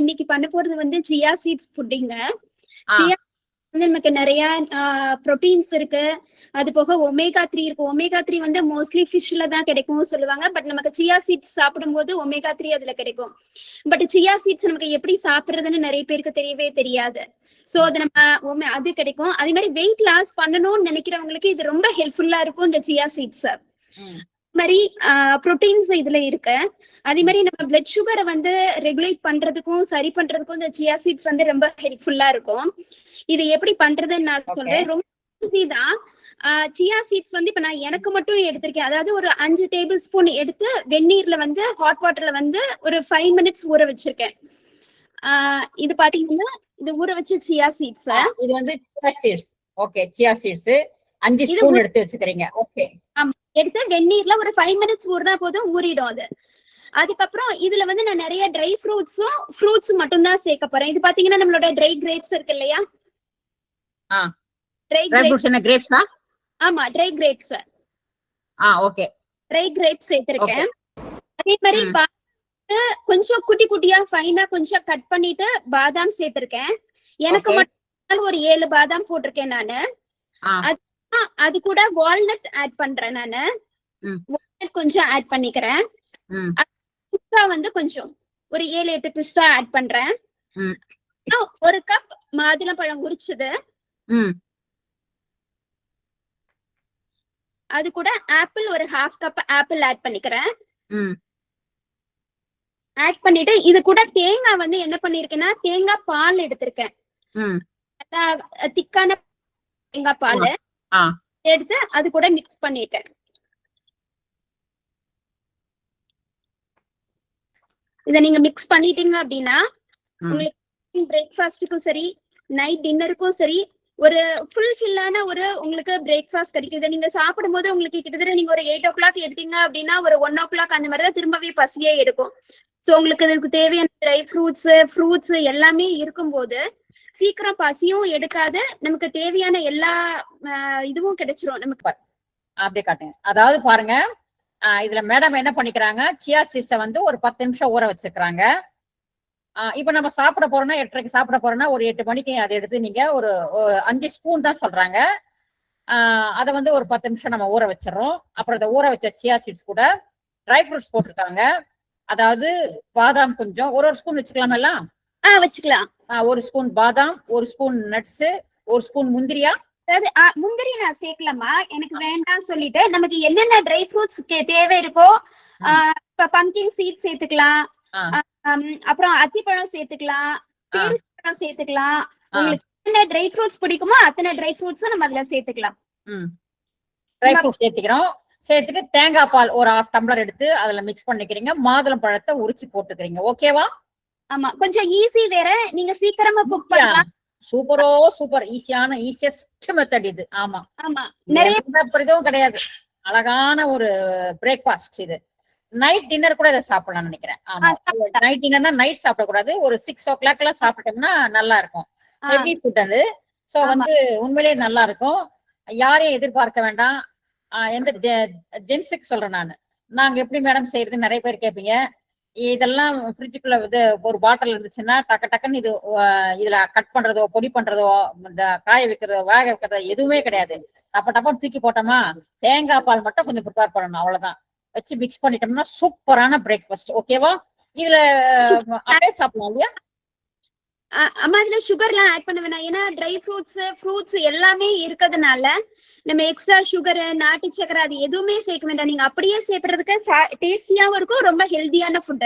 இன்னைக்கு பண்ண போறது வந்து சியா சீட்ஸ் புட்டிங்க. ஆ. சியா வந்து நமக்கு நிறைய புரோட்டீன்ஸ் இருக்கு. அது போக ஒமேகா 3 இருக்கு. ஒமேகா 3 வந்து மோஸ்ட்லி ஃபிஷ்ல தான் கிடைக்கும் சொல்லுவாங்க. பட் நமக்கு சியா சீட்ஸ் சாப்பிடும்போது ஒமேகா 3 அதுல கிடைக்கும். பட் சியா சீட்ஸ் நமக்கு எப்படி சாப்பிடுறதுன்னு நிறைய பேருக்கு தெரியவே தெரியாது. சோ அது நம்ம அது கிடைக்கும். அதே மாதிரி வெயிட் லாஸ் பண்ணணும்னு நினைக்கிறவங்களுக்கு இது ரொம்ப ஹெல்ப்ஃபுல்லா இருக்கும் இந்த சியா சீட்ஸ். மாதிரி புரோட்டீன்ஸ் இதுல இருக்கு. அதே மாதிரி நம்ம பிளட் சுகரை வந்து ரெகுலேட் பண்றதுக்கும் சரி பண்றதுக்கும் இந்த சியா சீட்ஸ் வந்து ரொம்ப ஹெல்ப்ஃபுல்லா இருக்கும். இது எப்படி பண்றதுன்னு நான் சொல்றேன். ரொம்ப ஈஸி தான். சியா சீட்ஸ் வந்து இப்ப நான் எனக்கு மட்டும் எடுத்திருக்கேன். அதாவது ஒரு 5 டேபிள் ஸ்பூன் எடுத்து வெந்நீர்ல வந்து ஹாட் வாட்டர்ல வந்து ஒரு 5 மினிட்ஸ் ஊற வச்சிருக்கேன். இது பாத்தீங்கன்னா இது ஊற வச்ச சியா சீட்ஸ். இது வந்து chia seeds. Okay, chia seeds 5 spoon எடுத்து வச்சுக்கிறீங்க. ஓகே, எடுத்து வெந்நீர்ல ஒரு 5 மினிட்ஸ் ஊறினா போதும், ஊறிடும் அது. அதுக்கப்புறம் இதுல வந்து நான் நிறைய ட்ரை ஃப்ரூட்ஸ் மட்டும் தான் சேர்க்க போறேன். இது பாத்தீங்கன்னா நம்மளோட ட்ரை கிரேப்ஸ் இருக்கு இல்லையா? Dry grapes. என்ன கிரேப்ஸா? ஆமா, dry grapes. Okay, dry grapes சேர்த்திருக்கேன். அதே மாதிரி கொஞ்சம் குட்டி குட்டியா ஃபைனா கொஞ்சம் கட் பண்ணிட்டு பாதாம் சேர்த்திருக்கேன். எனக்கு மட்டும் ஒரு 7 பாதாம் போட்டிருக்கேன் நானு. அது கூட வால்நட் ஆட் பண்றேன் நானு. வால்நட் கொஞ்சம் ஆட் பண்ணிக்கிறேன். பிஸ்தா வந்து கொஞ்சம் ஒரு 7-8 பிஸ்தா ஆட் பண்றேன். 1 கப் மாதுளம்பழம் உரிச்சது. அது கூட ஆப்பிள் ஒரு 1/2 கப் ஆப்பிள் ஆட் பண்ணிக்கிறேன். ஆட் பண்ணிட்டு இது கூட தேங்காய் வந்து என்ன பண்ணிருக்கேன்னா தேங்காய் பால் எடுத்திருக்கேன். திக்கான தேங்காய் பால் எடுத்து அது கூட மிக்ஸ் பண்ணிட்டேன். இத நீங்க மிக்ஸ் பண்ணிட்டீங்க அப்படின்னா உங்களுக்கு பிரேக்ஃபாஸ்டுக்கும் சரி நைட் டின்னருக்கும் சரி ஒரு ஃபுல்ஃபில்லான ஒரு உங்களுக்கு பிரேக்ஃபாஸ்ட் கிடைக்கும். இதை நீங்க சாப்பிடும் போது உங்களுக்கு கிட்டத்தட்ட நீங்க ஒரு 8 o'clock எடுத்தீங்க அப்படின்னா ஒரு 1 o'clock அந்த மாதிரிதான் திரும்பவே பசியே எடுக்கும். சோ உங்களுக்கு இதுக்கு தேவையான ட்ரை ஃப்ரூட்ஸ் எல்லாமே இருக்கும்போது சீக்கிரம் பசியும் எடுக்காது, நமக்கு தேவையான எல்லா இதுவும் கிடைச்சிரும் நமக்கு. அப்படியே காட்டுங்க. அதாவது பாருங்க, இதுல மேடம் என்ன பண்ணிக்கிறாங்க, சியா சீட்ஸை வந்து ஒரு 10 நிமிஷம் ஊற வச்சிருக்கிறாங்க. இப்ப நம்ம சாப்பிட போறோம்னா 8:30க்கு சாப்பிட போறோம்னா ஒரு 8 மணிக்கு அதை எடுத்து நீங்க ஒரு 5 ஸ்பூன் தான் சொல்றாங்க. அதை வந்து ஒரு 10 நிமிஷம் நம்ம ஊற வச்சிடறோம். அப்புறம் அதை ஊற வச்ச சியா சீட்ஸ் கூட ட்ரை ஃப்ரூட்ஸ் போட்டிருக்காங்க. அதாவது பாதாம் கொஞ்சம் ஒரு ஸ்பூன் வச்சுக்கலாமா? எல்லாம் வச்சுக்கலாம். 1 ஸ்பூன் பாதாம், 1 ஸ்பூன் நட்ஸ், 1 ஸ்பூன் முந்திரியா. அதாவது முந்திரி நான் சேர்க்கலாமா, எனக்கு வேண்டாம் சொல்லிட்டு நமக்கு என்னென்ன ட்ரை ஃப்ரூட்ஸ் தேவை இருக்கோ இப்ப பம்கின் சீட்ஸ் சேர்த்துக்கலாம், அப்புறம் அத்திப்பழம் சேர்த்துக்கலாம், பேரிச்சம்பழம் சேர்த்துக்கலாம். உங்களுக்கு என்ன ட்ரை ஃப்ரூட்ஸ் பிடிக்குமோ அத்தனை ட்ரை ஃப்ரூட்ஸும் நம்ம அதுல சேர்த்துக்கலாம். ட்ரை ஃப்ரூட்ஸ் சேர்த்துக்கிறோம். சேர்த்துட்டு தேங்காய் பால் ஒரு 1/2 டம்ளர் எடுத்து அதுல மிக்ஸ் பண்ணிக்கிறீங்க. மாதுளம் பழத்தை உரிச்சு போட்டுக்கிறீங்க. ஓகேவா? ஆமா, கொஞ்சம் ஈஸி வேற, நீங்க சீக்கிரமா குக் பண்ணலாம். சூப்பர் ஈஸியஸ்ட் மெத்தட் இது. ஆமா, நிறைய இதுவும் கிடையாது. அழகான ஒரு பிரேக்ஃபாஸ்ட் இது. நைட் டின்னர் கூட இதை சாப்பிடலாம்னு நினைக்கிறேன். ஆமா, நைட் டின்னர்னா நைட் சாப்பிடக்கூடாது, ஒரு 6 o'clock எல்லாம் சாப்பிட்டோம்னா நல்லா இருக்கும். ஹெவி ஃபுட் அது. சோ வந்து உண்மையிலேயே நல்லா இருக்கும். யாரையும் எதிர்பார்க்க வேண்டாம். எந்த ஜென்ஸுக்கு சொல்றேன் நாங்க எப்படி மேடம் செய்யறது நிறைய பேர் கேட்பீங்க. இதெல்லாம் ஃப்ரிட்ஜுக்குள்ள இது ஒரு பாட்டில் இருந்துச்சுன்னா டக்குன்னு இதுல கட் பண்றதோ பொடி பண்றதோ காய வைக்கிறதோ வேக வைக்கிறதோ எதுவுமே கிடையாது. டப்பன்னு தூக்கி போட்டோமா, தேங்காய் பால் மட்டும் கொஞ்சம் ப்ரிப்பேர் பண்ணணும், அவ்வளவுதான். வச்சு மிக்ஸ் பண்ணிட்டோம்னா சூப்பரான பிரேக்ஃபாஸ்ட். ஓகேவா? இதுல அப்படியே சாப்பிடலாம் இல்லையா? அம்மா இதுல சுகர் எல்லாம் ஆட் பண்ண வேணாம். ஏன்னா ட்ரை ஃப்ரூட்ஸ் எல்லாமே இருக்கிறதுனால நம்ம எக்ஸ்ட்ரா சுகர் நாட்டு சக்கரை அது எதுவுமே சேர்க்க வேண்டாம். நீங்க அப்படியே சேர்க்கறதுக்கு டேஸ்டியாவும் இருக்கும், ரொம்ப ஹெல்தியான ஃபுட்.